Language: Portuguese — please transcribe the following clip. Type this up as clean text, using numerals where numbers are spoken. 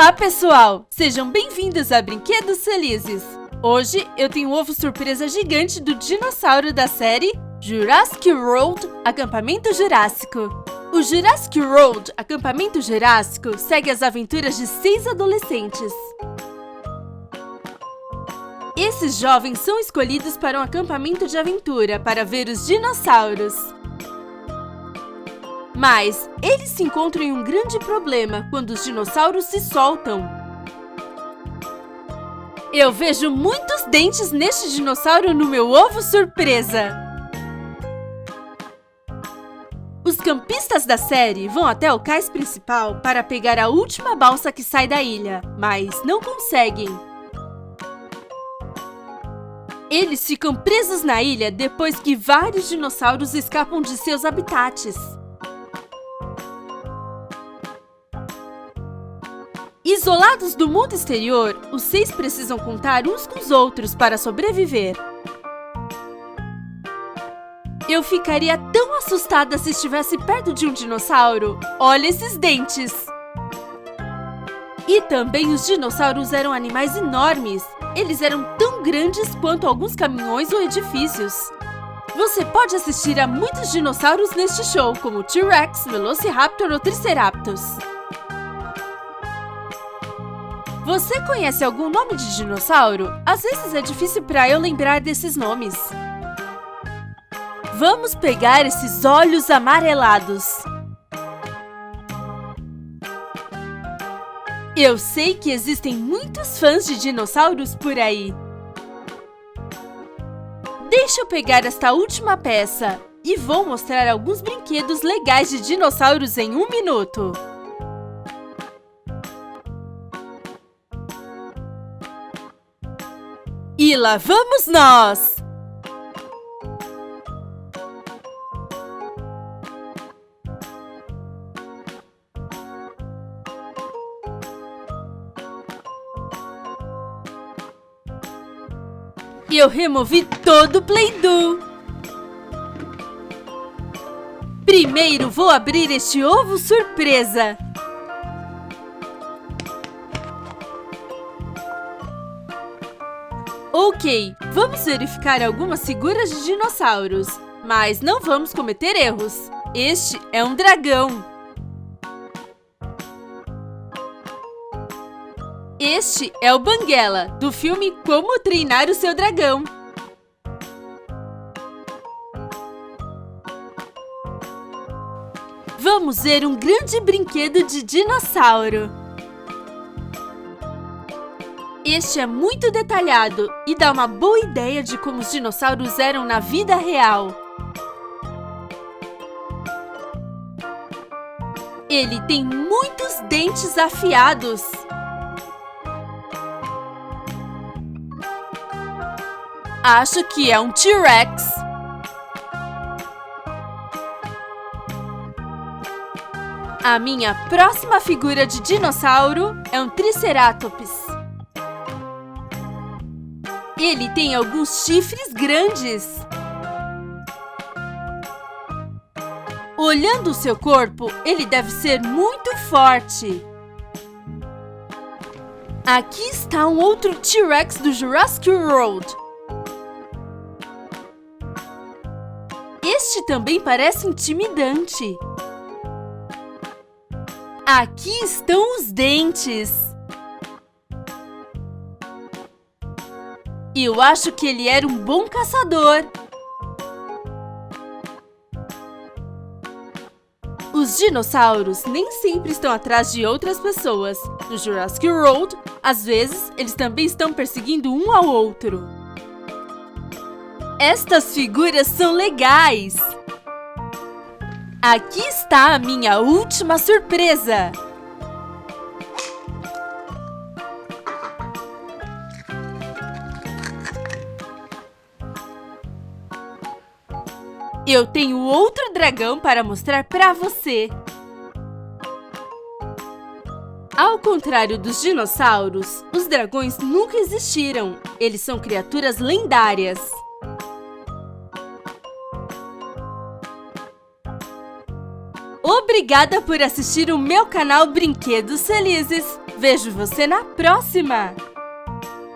Olá, pessoal! Sejam bem-vindos a Brinquedos Felizes! Hoje eu tenho um ovo surpresa gigante do dinossauro da série Jurassic World Acampamento Jurássico. O Jurassic World Acampamento Jurássico segue as aventuras de 6 adolescentes. Esses jovens são escolhidos para um acampamento de aventura para ver os dinossauros. Mas eles se encontram em um grande problema quando os dinossauros se soltam. Eu vejo muitos dentes neste dinossauro no meu ovo surpresa! Os campistas da série vão até o cais principal para pegar a última balsa que sai da ilha, mas não conseguem. Eles ficam presos na ilha depois que vários dinossauros escapam de seus habitats. Isolados do mundo exterior, os 6 precisam contar uns com os outros para sobreviver. Eu ficaria tão assustada se estivesse perto de um dinossauro. Olha esses dentes! E também os dinossauros eram animais enormes. Eles eram tão grandes quanto alguns caminhões ou edifícios. Você pode assistir a muitos dinossauros neste show, como T-Rex, Velociraptor ou Triceratops. Você conhece algum nome de dinossauro? Às vezes é difícil para eu lembrar desses nomes. Vamos pegar esses olhos amarelados. Eu sei que existem muitos fãs de dinossauros por aí. Deixa eu pegar esta última peça e vou mostrar alguns brinquedos legais de dinossauros em 1 minuto. E lá vamos nós! E eu removi todo o Play-Doh! Primeiro vou abrir este ovo surpresa! Ok, vamos verificar algumas figuras de dinossauros, mas não vamos cometer erros. Este é um dragão. Este é o Banguela, do filme Como Treinar o Seu Dragão. Vamos ver um grande brinquedo de dinossauro. Este é muito detalhado e dá uma boa ideia de como os dinossauros eram na vida real. Ele tem muitos dentes afiados. Acho que é um T-Rex. A minha próxima figura de dinossauro é um Triceratops. Ele tem alguns chifres grandes. Olhando o seu corpo, ele deve ser muito forte. Aqui está um outro T-Rex do Jurassic World. Este também parece intimidante. Aqui estão os dentes. Eu acho que ele era um bom caçador. Os dinossauros nem sempre estão atrás de outras pessoas. No Jurassic World, às vezes, eles também estão perseguindo um ao outro. Estas figuras são legais! Aqui está a minha última surpresa! Eu tenho outro dragão para mostrar para você. Ao contrário dos dinossauros, os dragões nunca existiram. Eles são criaturas lendárias. Obrigada por assistir o meu canal Brinquedos Felizes! Vejo você na próxima!